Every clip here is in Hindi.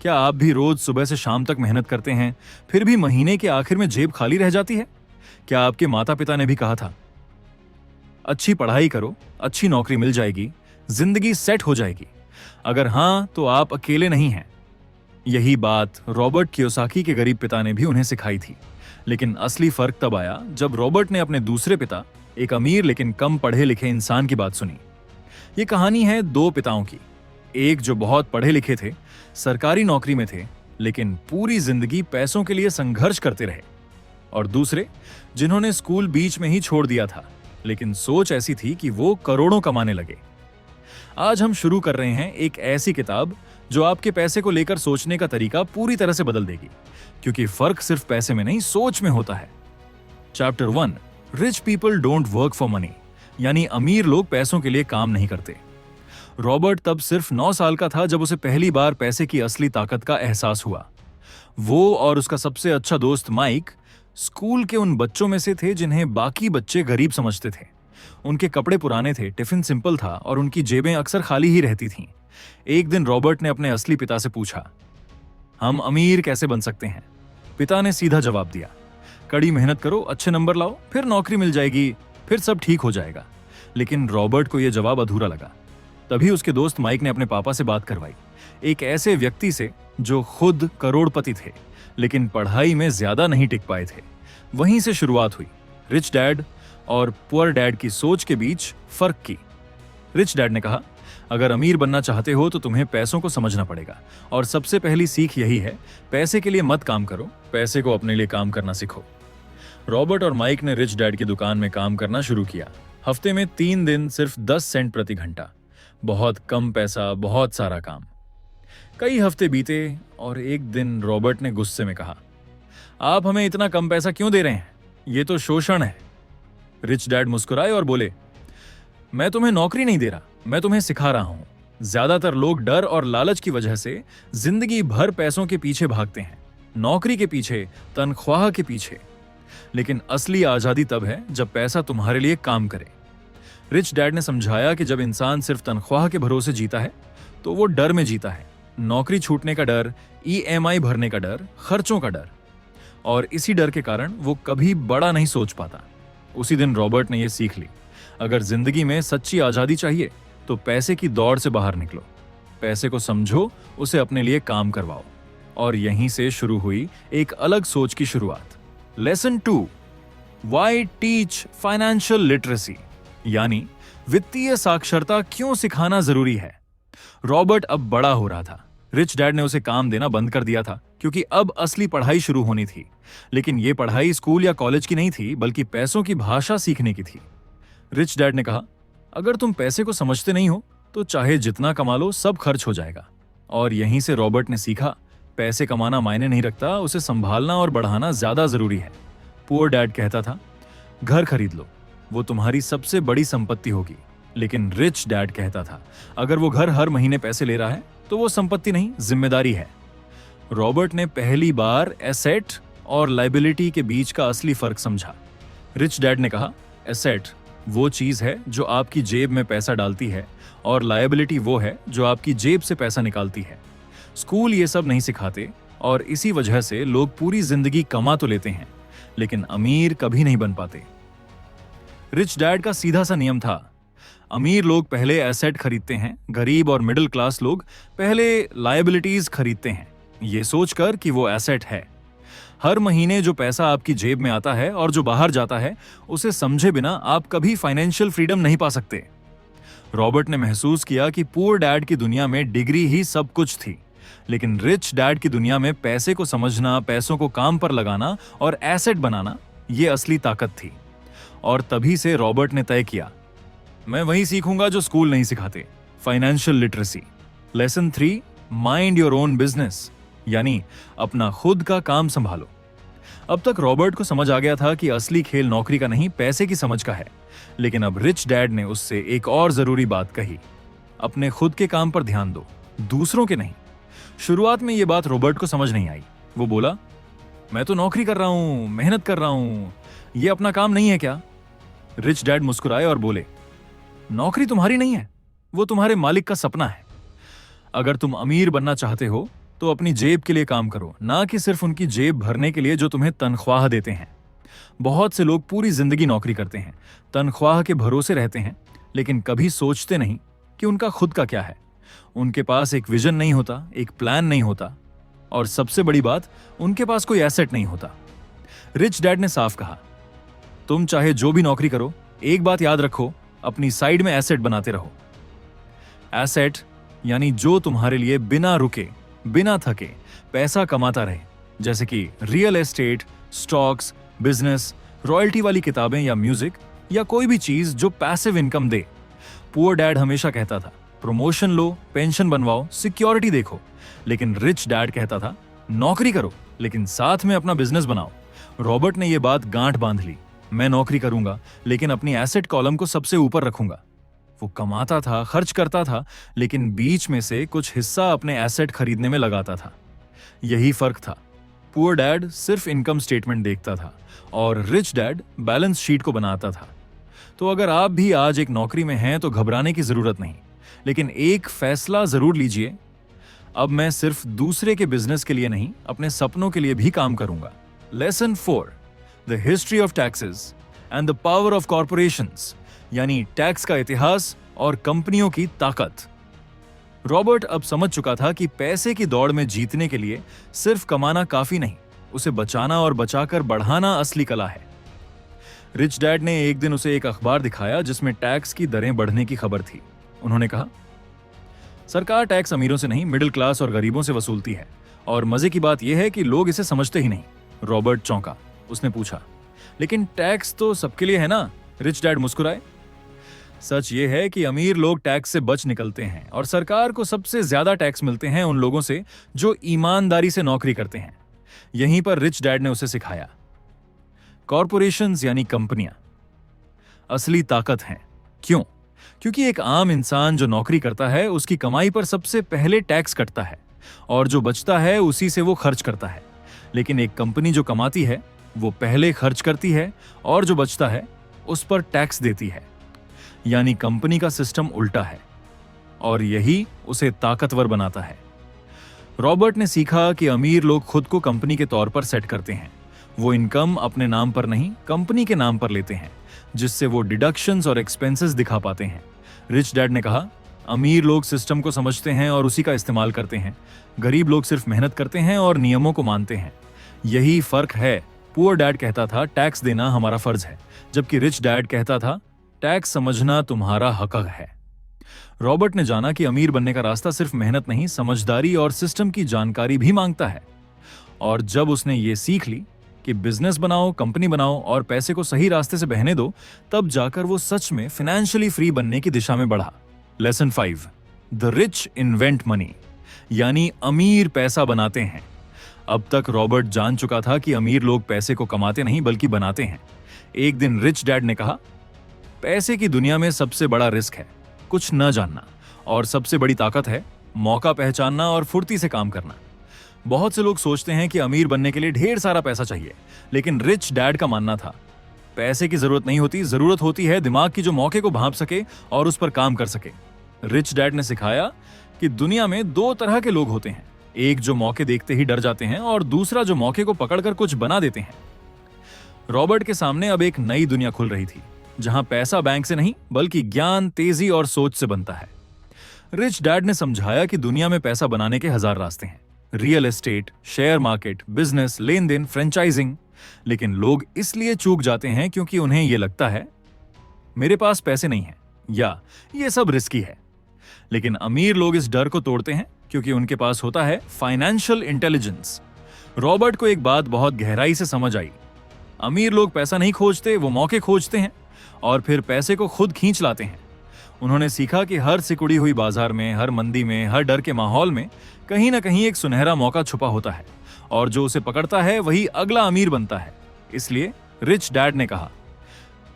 क्या आप भी रोज सुबह से शाम तक मेहनत करते हैं, फिर भी महीने के आखिर में जेब खाली रह जाती है? क्या आपके माता पिता ने भी कहा था, अच्छी पढ़ाई करो, अच्छी नौकरी मिल जाएगी, जिंदगी सेट हो जाएगी? अगर हां, तो आप अकेले नहीं हैं। यही बात रॉबर्ट कियोसाकी के गरीब पिता ने भी उन्हें सिखाई थी। लेकिन असली फर्क तब आया जब रॉबर्ट ने अपने दूसरे पिता, एक अमीर लेकिन कम पढ़े लिखे इंसान की बात सुनी। ये कहानी है दो पिताओं की। एक जो बहुत पढ़े लिखे थे, सरकारी नौकरी में थे, लेकिन पूरी जिंदगी पैसों के लिए संघर्ष करते रहे। और दूसरे जिन्होंने स्कूल बीच में ही छोड़ दिया था, लेकिन सोच ऐसी थी कि वो करोड़ों कमाने लगे। आज हम शुरू कर रहे हैं एक ऐसी किताब जो आपके पैसे को लेकर सोचने का तरीका पूरी तरह से बदल देगी, क्योंकि फर्क सिर्फ पैसे में नहीं, सोच में होता है। Chapter 1, rich people don't work for money, यानी अमीर लोग पैसों के लिए काम नहीं करते। रॉबर्ट तब सिर्फ 9 साल का था जब उसे पहली बार पैसे की असली ताकत का एहसास हुआ। वो और उसका सबसे अच्छा दोस्त माइक स्कूल के उन बच्चों में से थे जिन्हें बाकी बच्चे गरीब समझते थे। उनके कपड़े पुराने थे, टिफिन सिंपल था और उनकी जेबें अक्सर खाली ही रहती थीं। एक दिन रॉबर्ट ने अपने असली पिता से पूछा, हम अमीर कैसे बन सकते हैं? पिता ने सीधा जवाब दिया, कड़ी मेहनत करो, अच्छे नंबर लाओ, फिर नौकरी मिल जाएगी, फिर सब ठीक हो जाएगा। लेकिन रॉबर्ट को यह जवाब अधूरा लगा। तभी उसके दोस्त माइक ने अपने पापा से बात करवाई, एक ऐसे व्यक्ति से जो खुद करोड़पति थे, लेकिन पढ़ाई में ज्यादा नहीं टिक पाए थे। वहीं से शुरुआत हुई रिच डैड और पुअर डैड की सोच के बीच फर्क की। रिच डैड ने कहा, अगर अमीर बनना चाहते हो तो तुम्हें पैसों को समझना पड़ेगा, और सबसे पहली सीख यही है, पैसे के लिए मत काम करो, पैसे को अपने लिए काम करना सीखो। रॉबर्ट और माइक ने रिच डैड की दुकान में काम करना शुरू किया। हफ्ते में 3 दिन, सिर्फ 10 सेंट प्रति घंटा। बहुत कम पैसा, बहुत सारा काम। कई हफ्ते बीते और एक दिन रॉबर्ट ने गुस्से में कहा, आप हमें इतना कम पैसा क्यों दे रहे हैं? ये तो शोषण है। रिच डैड मुस्कुराए और बोले, मैं तुम्हें नौकरी नहीं दे रहा, मैं तुम्हें सिखा रहा हूं। ज्यादातर लोग डर और लालच की वजह से जिंदगी भर पैसों के पीछे भागते हैं, नौकरी के पीछे, तनख्वाह के पीछे। लेकिन असली आजादी तब है जब पैसा तुम्हारे लिए काम करे। रिच डैड ने समझाया कि जब इंसान सिर्फ तनख्वाह के भरोसे जीता है तो वो डर में जीता है। नौकरी छूटने का डर, EMI भरने का डर, खर्चों का डर, और इसी डर के कारण वो कभी बड़ा नहीं सोच पाता। उसी दिन रॉबर्ट ने यह सीख ली, अगर जिंदगी में सच्ची आजादी चाहिए तो पैसे की दौड़ से बाहर निकलो, पैसे को समझो, उसे अपने लिए काम करवाओ। और यहीं से शुरू हुई एक अलग सोच की शुरुआत। Lesson 2, why teach financial literacy, यानी वित्तीय साक्षरता क्यों सिखाना जरूरी है। रॉबर्ट अब बड़ा हो रहा था। रिच डैड ने उसे काम देना बंद कर दिया था, क्योंकि अब असली पढ़ाई शुरू होनी थी। लेकिन यह पढ़ाई स्कूल या कॉलेज की नहीं थी, बल्कि पैसों की भाषा सीखने की थी। रिच डैड ने कहा, अगर तुम पैसे को समझते नहीं हो तो चाहे जितना कमा लो, सब खर्च हो जाएगा। और यहीं से रॉबर्ट ने सीखा, पैसे कमाना मायने नहीं रखता, उसे संभालना और बढ़ाना ज्यादा जरूरी है। पुअर डैड कहता था, घर खरीद लो, वो तुम्हारी सबसे बड़ी संपत्ति होगी। लेकिन रिच डैड कहता था, अगर वो घर हर महीने पैसे ले रहा है तो वो संपत्ति नहीं, जिम्मेदारी है। रॉबर्ट ने पहली बार एसेट और लायबिलिटी के बीच का असली फर्क समझा। रिच डैड ने कहा, एसेट वो चीज है जो आपकी जेब में पैसा डालती है, और लायबिलिटी वो है जो आपकी जेब से पैसा निकालती है। स्कूल ये सब नहीं सिखाते, और इसी वजह से लोग पूरी जिंदगी कमा तो लेते हैं, लेकिन अमीर कभी नहीं बन पाते। रिच डैड का सीधा सा नियम था, अमीर लोग पहले एसेट खरीदते हैं, गरीब और मिडिल क्लास लोग पहले लायबिलिटीज खरीदते हैं, ये सोचकर कि वो एसेट है। हर महीने जो पैसा आपकी जेब में आता है और जो बाहर जाता है, उसे समझे बिना आप कभी फाइनेंशियल फ्रीडम नहीं पा सकते। रॉबर्ट ने महसूस किया कि पुअर डैड की दुनिया में डिग्री ही सब कुछ थी, लेकिन रिच डैड की दुनिया में पैसे को समझना, पैसों को काम पर लगाना और एसेट बनाना, ये असली ताकत थी। और तभी से रॉबर्ट ने तय किया, मैं वही सीखूंगा जो स्कूल नहीं सिखाते, financial literacy. Lesson 3, mind your own business, यानी अपना खुद का काम संभालो। अब तक रॉबर्ट को समझ आ गया था कि असली खेल नौकरी का नहीं, पैसे की समझ का है। लेकिन अब रिच डैड ने उससे एक और जरूरी बात कही, अपने खुद के काम पर ध्यान दो, दूसरों के नहीं। शुरुआत में यह बात रॉबर्ट को समझ नहीं आई। वो बोला, मैं तो नौकरी कर रहा हूं, मेहनत कर रहा हूं, ये अपना काम नहीं है क्या? रिच डैड मुस्कुराए और बोले, नौकरी तुम्हारी नहीं है, वो तुम्हारे मालिक का सपना है। अगर तुम अमीर बनना चाहते हो तो अपनी जेब के लिए काम करो, ना कि सिर्फ उनकी जेब भरने के लिए जो तुम्हें तनख्वाह देते हैं। बहुत से लोग पूरी जिंदगी नौकरी करते हैं, तनख्वाह के भरोसे रहते हैं, लेकिन कभी सोचते नहीं कि उनका खुद का क्या है। उनके पास एक विजन नहीं होता, एक प्लान नहीं होता, और सबसे बड़ी बात, उनके पास कोई एसेट नहीं होता। रिच डैड ने साफ कहा, तुम चाहे जो भी नौकरी करो, एक बात याद रखो, अपनी साइड में एसेट बनाते रहो। एसेट यानी जो तुम्हारे लिए बिना रुके, बिना थके पैसा कमाता रहे, जैसे कि real estate, stocks, business, royalty वाली किताबें या म्यूजिक, या कोई भी चीज जो पैसिव इनकम दे। पुअर डैड हमेशा कहता था, प्रमोशन लो, पेंशन बनवाओ, सिक्योरिटी देखो। लेकिन रिच डैड कहता था, नौकरी करो लेकिन साथ में अपना बिजनेस बनाओ। रॉबर्ट ने यह बात गांठ बांध ली, मैं नौकरी करूंगा लेकिन अपनी एसेट कॉलम को सबसे ऊपर रखूंगा। वो कमाता था, खर्च करता था, लेकिन बीच में से कुछ हिस्सा अपने एसेट खरीदने में लगाता था। यही फर्क था। पुअर डैड सिर्फ इनकम स्टेटमेंट देखता था और रिच डैड बैलेंस शीट को बनाता था। तो अगर आप भी आज एक नौकरी में हैं तो घबराने की जरूरत नहीं, लेकिन एक फैसला जरूर लीजिए, अब मैं सिर्फ दूसरे के बिजनेस के लिए नहीं, अपने सपनों के लिए भी काम करूंगा। Lesson 4, the history of taxes and the power of corporations, यानी टैक्स का इतिहास और कंपनियों की ताकत। रॉबर्ट अब समझ चुका था कि पैसे की दौड़ में जीतने के लिए सिर्फ कमाना काफी नहीं, उसे बचाना और बचाकर बढ़ाना असली कला है। रिच डैड ने एक दिन उसे एक अखबार दिखाया जिसमें टैक्स की दरें बढ़ने की खबर थी। उन्होंने कहा, सरकार टैक्स अमीरों से नहीं, मिडिल क्लास और गरीबों से वसूलती है, और मजे की बात यह है कि लोग इसे समझते ही नहीं। रॉबर्ट चौंका। उसने पूछा, लेकिन टैक्स तो सबके लिए है ना? रिच डैड मुस्कुराए। सच ये है कि अमीर लोग टैक्स से बच निकलते हैं और सरकार को सबसे ज्यादा टैक्स मिलते हैं उन लोगों से जो ईमानदारी से नौकरी करते हैं। यहीं पर रिच डैड ने उसे सिखाया, कॉर्पोरेशंस यानी कंपनियां असली ताकत हैं। क्यों? क्योंकि एक आम इंसान जो नौकरी करता है उसकी कमाई पर सबसे पहले टैक्स कटता है और जो बचता है उसी से वो खर्च करता है। लेकिन एक कंपनी जो कमाती है वो पहले खर्च करती है और जो बचता है उस पर टैक्स देती है। यानी कंपनी का सिस्टम उल्टा है और यही उसे ताकतवर बनाता है। रॉबर्ट ने सीखा कि अमीर लोग खुद को कंपनी के तौर पर सेट करते हैं। वो इनकम अपने नाम पर नहीं, कंपनी के नाम पर लेते हैं, जिससे वो डिडक्शंस और एक्सपेंसेस दिखा पाते हैं। रिच डैड ने कहा, अमीर लोग सिस्टम को समझते हैं और उसी का इस्तेमाल करते हैं, गरीब लोग सिर्फ मेहनत करते हैं और नियमों को मानते हैं। यही फर्क है। पुअर डैड कहता था टैक्स देना हमारा फर्ज है, जबकि रिच डैड कहता था टैक्स समझना तुम्हारा हक है। रॉबर्ट ने जाना कि अमीर बनने का रास्ता सिर्फ मेहनत नहीं, समझदारी और सिस्टम की जानकारी भी मांगता है। और जब उसने ये सीख ली कि बिजनेस बनाओ, कंपनी बनाओ और पैसे को सही रास्ते से बहने दो, तब जाकर वो सच में फाइनेंशियली फ्री बनने की दिशा में बढ़ा। Lesson 5, the rich invent money, यानी अमीर पैसा बनाते हैं। अब तक रॉबर्ट जान चुका था कि अमीर लोग पैसे को कमाते नहीं बल्कि बनाते हैं। एक दिन रिच डैड ने कहा, पैसे की दुनिया में सबसे बड़ा रिस्क है कुछ न जानना, और सबसे बड़ी ताकत है मौका पहचानना और फुर्ती से काम करना। बहुत से लोग सोचते हैं कि अमीर बनने के लिए ढेर सारा पैसा चाहिए, लेकिन रिच डैड का मानना था पैसे की जरूरत नहीं होती, जरूरत होती है दिमाग की जो मौके को भांप सके और उस पर काम कर सके। रिच डैड ने सिखाया कि दुनिया में 2 तरह के लोग होते हैं, एक जो मौके देखते ही डर जाते हैं और दूसरा जो मौके को पकड़कर कुछ बना देते हैं। रॉबर्ट के सामने अब एक नई दुनिया खुल रही थी, जहां पैसा बैंक से नहीं बल्कि ज्ञान, तेजी और सोच से बनता है। रिच डैड ने समझाया कि दुनिया में पैसा बनाने के 1000 रास्ते हैं, real estate, share market, business, लेन देन, फ्रेंचाइजिंग। लेकिन लोग इसलिए चूक जाते हैं क्योंकि उन्हें यह लगता है मेरे पास पैसे नहीं है या ये सब रिस्की है। लेकिन अमीर लोग इस डर को तोड़ते हैं क्योंकि उनके पास होता है फाइनेंशियल इंटेलिजेंस। रॉबर्ट को एक बात बहुत गहराई से समझ आई, अमीर लोग पैसा नहीं खोजते, वो मौके खोजते हैं और फिर पैसे को खुद खींच लाते हैं। उन्होंने सीखा कि हर सिकुड़ी हुई बाजार में, हर मंदी में, हर डर के माहौल में कहीं ना कहीं एक सुनहरा मौका छुपा होता है और जो उसे पकड़ता है वही अगला अमीर बनता है। इसलिए रिच डैड ने कहा,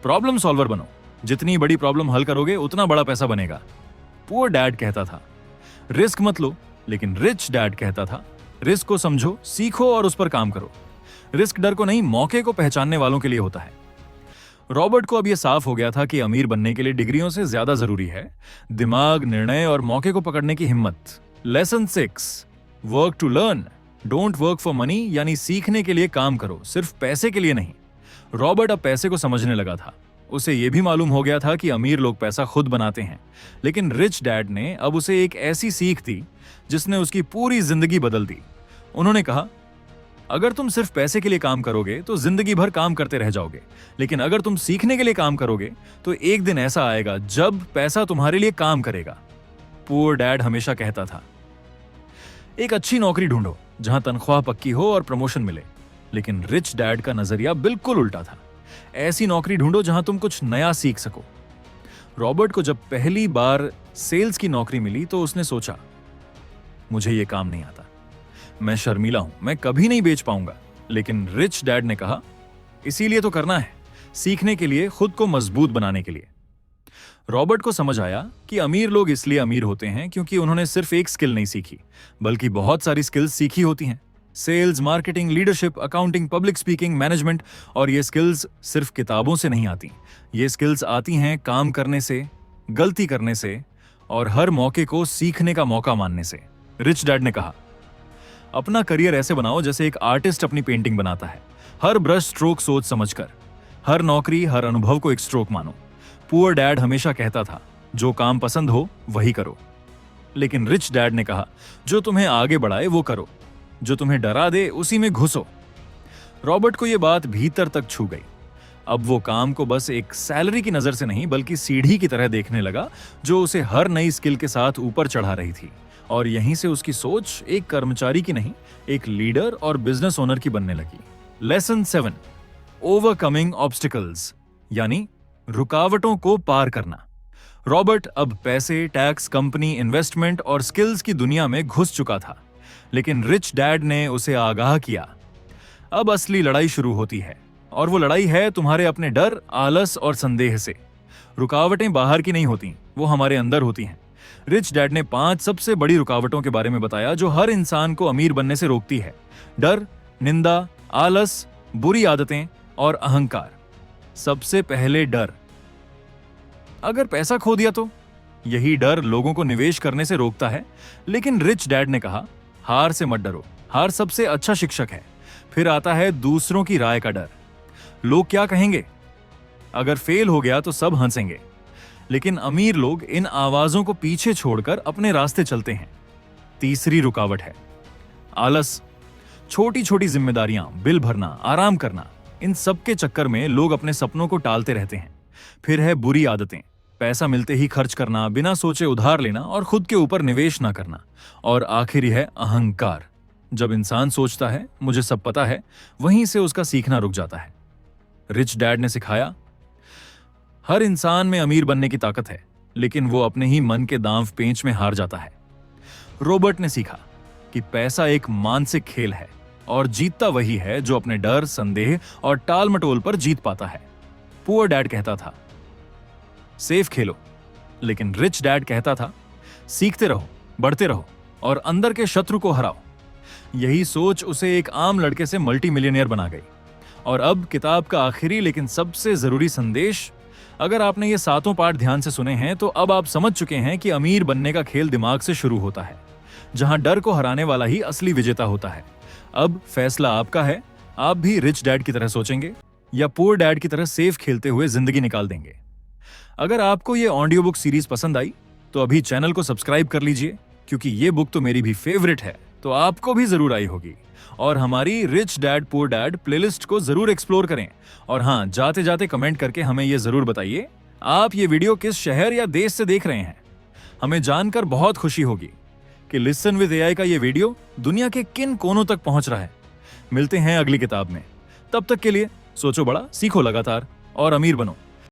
प्रॉब्लम सॉल्वर बनो, जितनी बड़ी प्रॉब्लम हल करोगे उतना बड़ा पैसा बनेगा। पुअर डैड कहता था रिस्क मत लो, लेकिन रिच डैड कहता था रिस्क को समझो, सीखो और उस पर काम करो। रिस्क डर को नहीं, मौके को पहचानने वालों के लिए होता है। रॉबर्ट को अब यह साफ हो गया था कि अमीर बनने के लिए डिग्रियों से ज्यादा जरूरी है दिमाग, निर्णय और मौके को पकड़ने की हिम्मत। Lesson 6, work to learn, don't work for money, यानी सीखने के लिए काम करो, सिर्फ पैसे के लिए नहीं। रॉबर्ट अब पैसे को समझने लगा था। उसे यह भी मालूम हो गया था कि अमीर लोग पैसा खुद बनाते हैं, लेकिन रिच डैड ने अब उसे एक ऐसी सीख दी जिसने उसकी पूरी जिंदगी बदल दी। उन्होंने कहा, अगर तुम सिर्फ पैसे के लिए काम करोगे तो जिंदगी भर काम करते रह जाओगे, लेकिन अगर तुम सीखने के लिए काम करोगे तो एक दिन ऐसा आएगा जब पैसा तुम्हारे लिए काम करेगा। पुअर डैड हमेशा कहता था, एक अच्छी नौकरी ढूंढो जहां तनख्वाह पक्की हो और प्रमोशन मिले। लेकिन रिच डैड का नजरिया बिल्कुल उल्टा था, ऐसी नौकरी ढूंढो जहां तुम कुछ नया सीख सको। रॉबर्ट को जब पहली बार सेल्स की नौकरी मिली तो उसने सोचा, मुझे यह काम नहीं आता, मैं शर्मीला हूं, मैं कभी नहीं बेच पाऊंगा। लेकिन रिच डैड ने कहा, इसीलिए तो करना है, सीखने के लिए, खुद को मजबूत बनाने के लिए। रॉबर्ट को समझ आया कि अमीर लोग इसलिए अमीर होते हैं क्योंकि उन्होंने सिर्फ एक स्किल नहीं सीखी, बल्कि बहुत सारी स्किल्स सीखी होती हैं। Sales, marketing, leadership, accounting, public speaking, management. और ये स्किल्स सिर्फ किताबों से नहीं आती, ये स्किल्स आती हैं काम करने से, गलती करने से और हर मौके को सीखने का मौका मानने से। रिच डैड ने कहा, अपना करियर ऐसे बनाओ जैसे एक आर्टिस्ट अपनी पेंटिंग बनाता है, हर ब्रश स्ट्रोक सोच समझकर, हर नौकरी, हर अनुभव को एक स्ट्रोक मानो। पुअर डैड हमेशा कहता था, जो काम पसंद हो वही करो। लेकिन रिच डैड ने कहा, जो तुम्हें आगे बढ़ाए वो करो, जो तुम्हें डरा दे उसी में घुसो। रॉबर्ट को यह बात भीतर तक छू गई। अब वो काम को बस एक सैलरी की नजर से नहीं बल्कि सीढ़ी की तरह देखने लगा, जो उसे हर नई स्किल के साथ ऊपर चढ़ा रही थी। और यहीं से उसकी सोच एक कर्मचारी की नहीं, एक लीडर और बिजनेस ओनर की बनने लगी। लेसन 7, ओवरकमिंग ऑब्स्टिकल्स, यानी रुकावटों को पार करना। रॉबर्ट अब पैसे, टैक्स, कंपनी, इन्वेस्टमेंट और स्किल्स की दुनिया में घुस चुका था, लेकिन रिच डैड ने उसे आगाह किया, अब असली लड़ाई शुरू होती है, और वो लड़ाई है तुम्हारे अपने डर, आलस और संदेह से। रुकावटें बाहर की नहीं होती, वो हमारे अंदर होती हैं। रिच डैड ने 5 सबसे बड़ी रुकावटों के बारे में बताया जो हर इंसान को अमीर बनने से रोकती है। डर, निंदा, आलस, बुरी आदतें और अहंकार। सबसे पहले डर। अगर पैसा खो दिया तो? यही डर लोगों को निवेश करने से रोकता है। लेकिन रिच डैड ने कहा, हार से मत डरो, हार सबसे अच्छा शिक्षक है। फिर आता है दूसरों की राय का डर। लोग क्या कहेंगे? अगर फेल हो गया तो सब हंसेंगे। लेकिन अमीर लोग इन आवाजों को पीछे छोड़कर अपने रास्ते चलते हैं। तीसरी रुकावट है आलस। छोटी छोटी जिम्मेदारियां, बिल भरना, आराम करना, इन सब के चक्कर में लोग अपने सपनों को टालते रहते हैं। फिर है बुरी आदतें, पैसा मिलते ही खर्च करना, बिना सोचे उधार लेना और खुद के ऊपर निवेश ना करना। और आखिरी है अहंकार। जब इंसान सोचता है मुझे सब पता है, वहीं से उसका सीखना रुक जाता है। रिच डैड ने सिखाया, हर इंसान में अमीर बनने की ताकत है, लेकिन वो अपने ही मन के दांव पेंच में हार जाता है। रॉबर्ट ने सीखा कि पैसा एक मानसिक खेल है और जीतता वही है जो अपने डर, संदेह और टाल मटोल पर जीत पाता है। पुअर डैड कहता था, सेफ खेलो, लेकिन रिच डैड कहता था, सीखते रहो, बढ़ते रहो और अंदर के शत्रु को हराओ। यही सोच उसे एक आम लड़के से मल्टी मिलियनियर बना गई। और अब किताब का आखिरी लेकिन सबसे जरूरी संदेश। अगर आपने ये 7 पाठ ध्यान से सुने हैं तो अब आप समझ चुके हैं कि अमीर बनने का खेल दिमाग से शुरू होता है, जहां डर को हराने वाला ही असली विजेता होता है। अब फैसला आपका है, आप भी रिच डैड की तरह सोचेंगे या पुअर डैड की तरह सेफ खेलते हुए जिंदगी निकाल देंगे। अगर आपको ये ऑडियो बुक सीरीज पसंद आई तो अभी चैनल को सब्सक्राइब कर लीजिए, क्योंकि ये बुक तो मेरी भी फेवरेट है, तो आपको भी जरूर आई होगी। और हमारी rich dad poor dad playlist को जरूर एक्सप्लोर करें। और हाँ, जाते जाते कमेंट करके हमें ये जरूर बताइए आप ये वीडियो किस शहर या देश से देख रहे हैं। हमें जानकर बहुत खुशी होगी कि लिसन विद एआई का ये वीडियो दुनिया के किन कोनों तक पहुंच रहा है। मिलते हैं अगली किताब में, तब तक के लिए सोचो बड़ा, सीखो लगातार और अमीर बनो।